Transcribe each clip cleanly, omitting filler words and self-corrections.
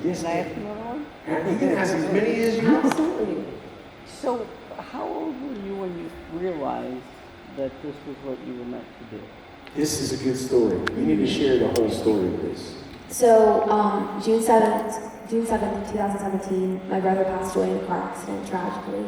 Yes, Can I ask ma'am. another one? You can ask as many as you want. Absolutely. So, how old were you when you realized that this was what you were meant to do? This is a good story. You need to share the whole story of this. So, June 7th, 2017, my brother passed away in a car accident, tragically.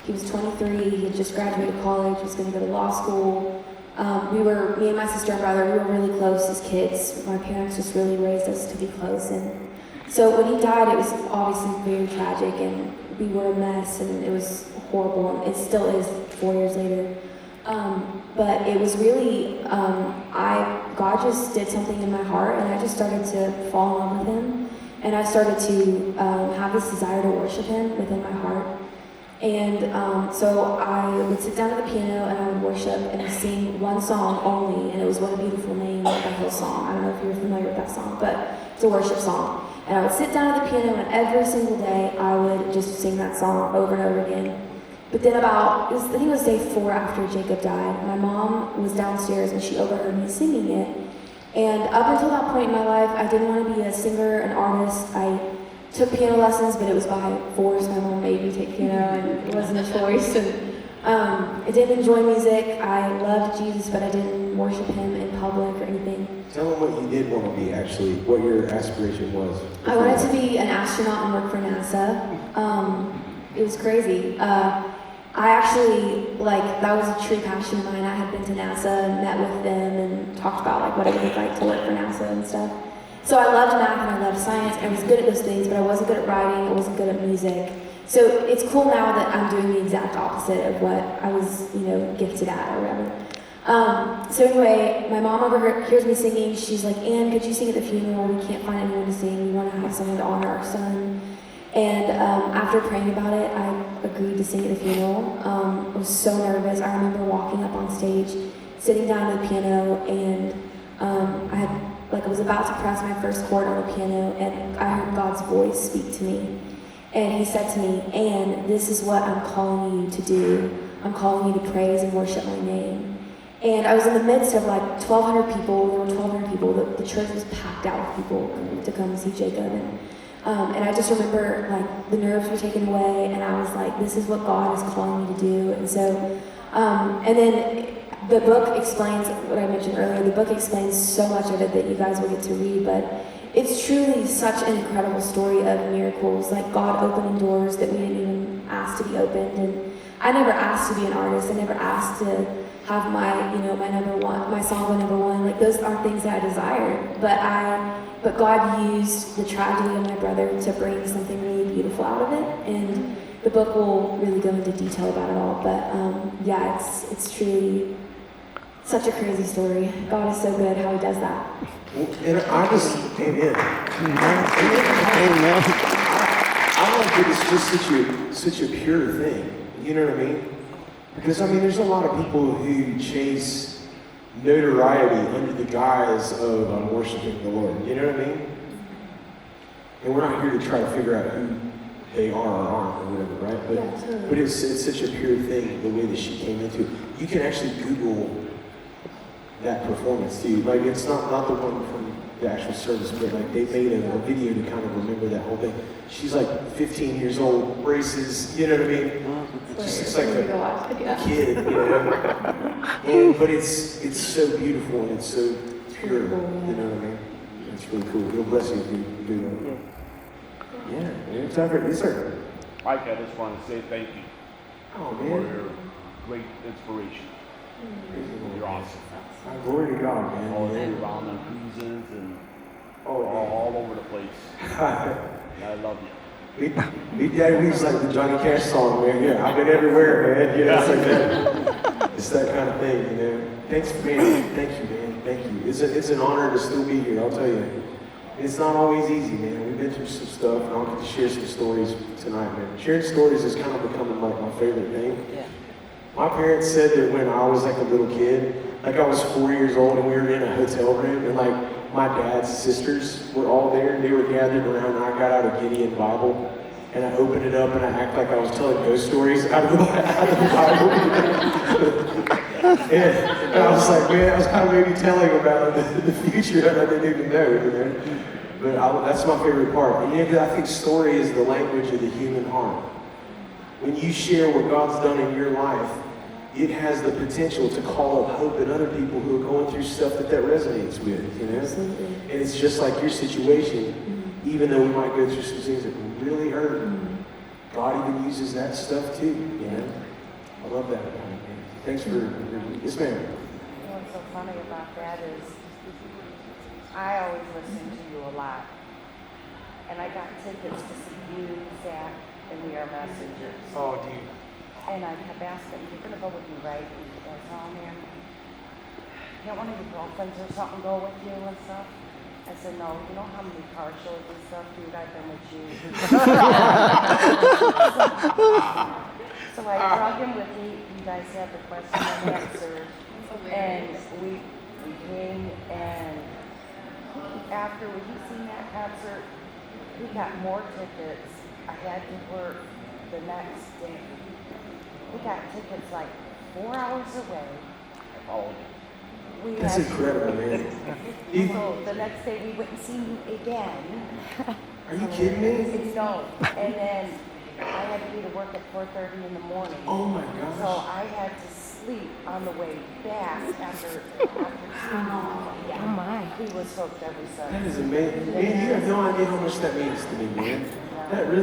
He was 23, he had just graduated college, was going to go to law school. Me and my sister and brother, we were really close as kids. My parents just really raised us to be close. And so when he died, it was obviously very tragic, and we were a mess, and it was horrible, and it still is 4 years later. But it was really, God just did something in my heart, and I just started to fall in love with him. And I started to have this desire to worship him within my heart. And so I would sit down at the piano and I would worship and sing one song only, and it was What a Beautiful Name by Hillsong. I don't know if you're familiar with that song, but it's a worship song. And I would sit down at the piano, and every single day I would just sing that song over and over again. But then I think it was day 4 after Jacob died, my mom was downstairs and she overheard me singing it. And up until that point in my life, I didn't want to be a singer, an artist. I took piano lessons, but it was by force. My mom made me take piano, and it wasn't a choice. And I didn't enjoy music. I loved Jesus, but I didn't worship him in public or anything. Tell them what you did want to be, actually, what your aspiration was. I wanted to be an astronaut and work for NASA. It was crazy. I actually, that was a true passion of mine. I had been to NASA and met with them and talked about, what it would be like to work for NASA and stuff. So I loved math and I loved science, and I was good at those things, but I wasn't good at writing, I wasn't good at music. So it's cool now that I'm doing the exact opposite of what I was, gifted at or whatever. So anyway, my mom hears me singing. She's like, Ann, could you sing at the funeral? We can't find anyone to sing. We want to have someone to honor our son. And after praying about it, I agreed to sing at the funeral. I was so nervous. I remember walking up on stage, sitting down at the piano, and I was about to press my first chord on the piano, and I heard God's voice speak to me. And he said to me, Ann, this is what I'm calling you to do. I'm calling you to praise and worship my name. And I was in the midst of 1,200 people. There were 1,200 people. The church was packed out with people to come see Jacob. And I just remember the nerves were taken away, and I was like, this is what God is calling me to do. And so, and then the book explains what I mentioned earlier. The book explains so much of it that you guys will get to read, but it's truly such an incredible story of miracles, God opening doors that we didn't even ask to be opened. And I never asked to be an artist. I never asked to have my song go number one. Those aren't things that I desired, but God used the tragedy of my brother to bring something really beautiful out of it. And the book will really go into detail about it all. But yeah, it's truly such a crazy story. God is so good how he does that. And I just, amen. Amen. I like that it's just such a pure thing. You know what I mean? Because there's a lot of people who chase notoriety under the guise of worshiping the Lord. You know what I mean? And we're not here to try to figure out who they are or aren't or whatever, right? But, Yeah, totally. but it's such a pure thing, the way that she came into it. You can actually Google that performance too. It's not the one from the actual service, but they made a video to kind of remember that whole thing. She's 15 years old, braces, you know what I mean? It's like a kid, but it's so beautiful and it's so pure, you know what I mean? It's really cool. It'll bless you if you do that. Yeah, it's all right. Yes, sir. Mike, I just want to say thank you Oh, for man. your great inspiration. You're awesome. Glory to God, man. All around on cruises and all over the place. I love you. Me Daddy Weeds like the Johnny Cash song, man. Yeah, I've been everywhere, man. Yeah, it's that. It's that kind of thing, Thanks, man. Thank you, man. Thank you. It's an honor to still be here, I'll tell you. It's not always easy, man. We've been through some stuff, and I'll get to share some stories tonight, man. Sharing stories is kind of becoming my favorite thing. Yeah. My parents said that when I was a little kid, I was 4 years old and we were in a hotel room, and my dad's sisters were all there, and they were gathered around, and I got out a Gideon Bible, and I opened it up, and I act like I was telling ghost stories out of the Bible. and I was like, man, I was kind of maybe telling about the future that I didn't even know, But that's my favorite part. And you know, I think story is the language of the human heart. When you share what God's done in your life, it has the potential to call up hope in other people who are going through stuff that resonates with, you know? Absolutely. And it's just like your situation, even though we might go through some things that really hurt, God even uses that stuff too, you know? I love that about it, man. Thanks for, yes ma'am. What's so funny about that is I always listen to you a lot. And I got tickets to see you, Zach, and We Are Messengers. Oh, dude. And I kept asking, you're going to go with me, right? And he goes, oh, man. Can't one of your girlfriends or something go with you and stuff? I said, no, you know how many car shows and stuff, dude, I've been with you. So I drug him with me. You guys had the question and answer. And we came, and after we seen that concert, we got more tickets. I had to work the next day. We got tickets like 4 hours away. I followed you. We That's had- incredible, man. So the next day we went and seen you again. Are you kidding me? No, and then I had to be to work at 4:30 in the morning. Oh my So gosh. I had to sleep on the way back after seeing you. Yeah. Oh my. He was hooked every That Sunday. is amazing. Man, you have no idea how much that means to me, man.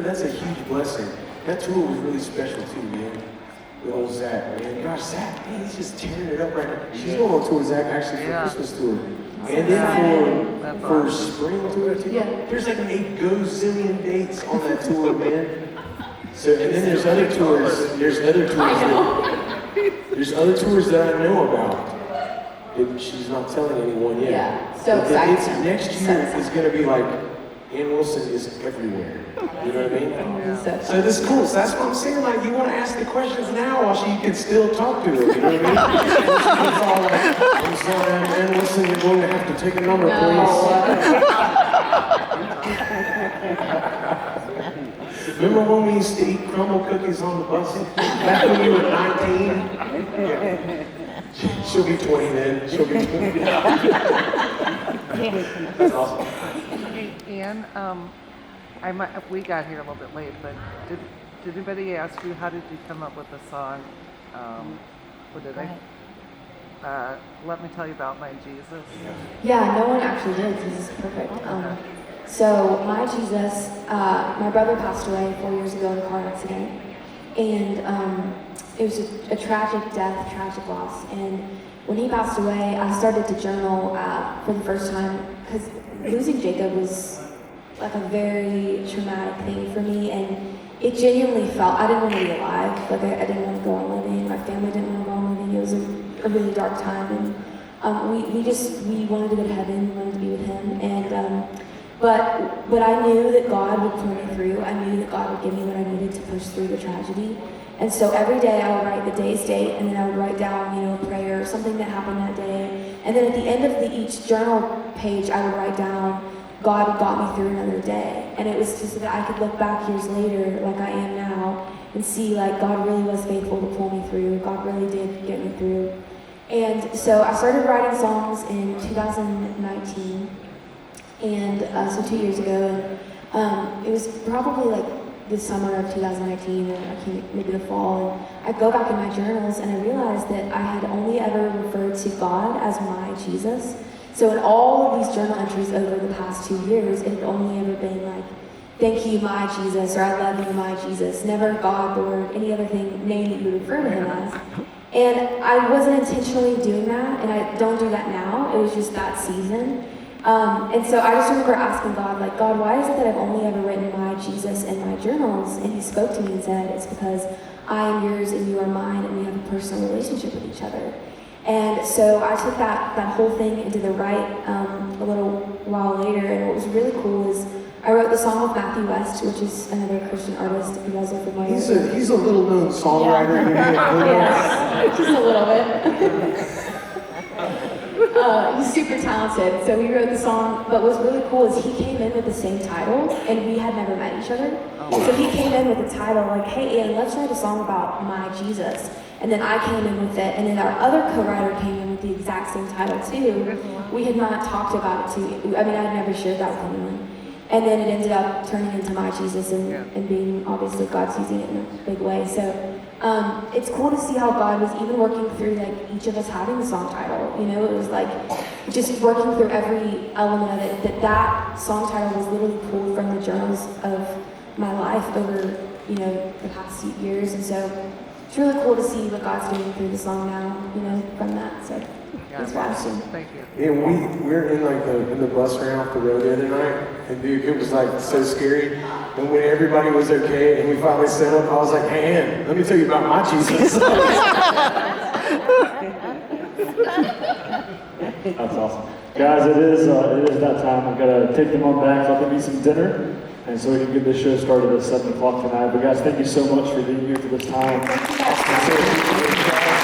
That's a huge blessing. That tour was really special too, man. With old Zach, man. Gosh, Zach, man, he's just tearing it up right now. She's going on tour, Zach, actually, for Yeah. Christmas tour. And then That's for awesome. spring tour too. Yeah. There's like 8 gazillion dates on that tour, man. So, and then there's other tours. There's other tours. There's other tours that I know about. That she's not telling anyone yet. Yeah, so But then it's excited. next So year excited. is going to be like, Ann Wilson is everywhere. You know what I mean? So So this is cool. So that's what I'm saying. Like, you want to ask the questions now while she can still talk to her. You know what I mean? It's all like, I'm sorry, Ann Wilson, you're going to have to take a number, please. Remember when we used to eat crumble cookies on the bus? Back when you were 19? Yeah. She'll be 20 then. She'll be 20. That's awesome. Hey, Ann, we got here a little bit late, but did anybody ask you, how did you come up with the song? What did they? Let me tell you about my Jesus. Yeah, no one actually did. This is perfect. So my Jesus, my brother passed away 4 years ago in a car accident, and it was a tragic death, tragic loss. And when he passed away, I started to journal for the first time because losing Jacob was like a very traumatic thing for me, and it genuinely felt I didn't want to be alive. Like I didn't want to go on living. My family didn't want to go on living. It was a really dark time, and we wanted to go to heaven. We wanted to be with him, and but I knew that God would pull me through. I knew that God would give me what I needed to push through the tragedy. And so every day I would write the day's date, and then I would write down, a prayer, something that happened that day. And then at the end of each journal page, I would write down, God got me through another day. And it was just so that I could look back years later, like I am now, and see like God really was faithful to pull me through. God really did get me through. And so I started writing songs in 2019, and so 2 years ago. And it was probably like the summer of 2019, or maybe the fall, and I go back in my journals and I realized that I had only ever referred to God as my Jesus. So in all of these journal entries over the past 2 years, it had only ever been like, thank you, my Jesus, or I love you, my Jesus. Never God, Lord, any other name that you would refer to him as. And I wasn't intentionally doing that, and I don't do that now. It was just that season. And so I just remember asking God, like, God, why is it that I've only ever written my Jesus in my journals? And he spoke to me and said, it's because I am yours and you are mine, and we have a personal relationship with each other. And so I took that whole thing into the right a little while later, and what was really cool is I wrote the song with Matthew West, which is another Christian artist, if you guys are familiar. He's a little known songwriter. Yes, just a little bit. He's super talented, so we wrote the song, but what's really cool is he came in with the same title, and we had never met each other. So he came in with the title like, hey Ian, let's write a song about my Jesus. And then I came in with it, and then our other co-writer came in with the exact same title too. We had not talked about it too. I mean, I had never shared that with anyone. And then it ended up turning into My Jesus and being, obviously, God's using it in a big way. So it's cool to see how God was even working through like each of us having a song title. You know, it was like just working through every element of it. That song title was literally pulled from the journals of my life over, you know, the past few years. And so it's really cool to see what God's doing through the song now, you know, from that. So thanks for asking. Thank you. And we're in like in the bus ran off the road the other night, and dude, it was like so scary. And when everybody was okay, and we finally set up, I was like, "Hey, Ann, let me tell you about my Jesus." That's awesome. Guys, it is that time. I've got to take them on back, let them eat some dinner, and so we can get this show started at 7 o'clock tonight. But guys, thank you so much for being here for this time.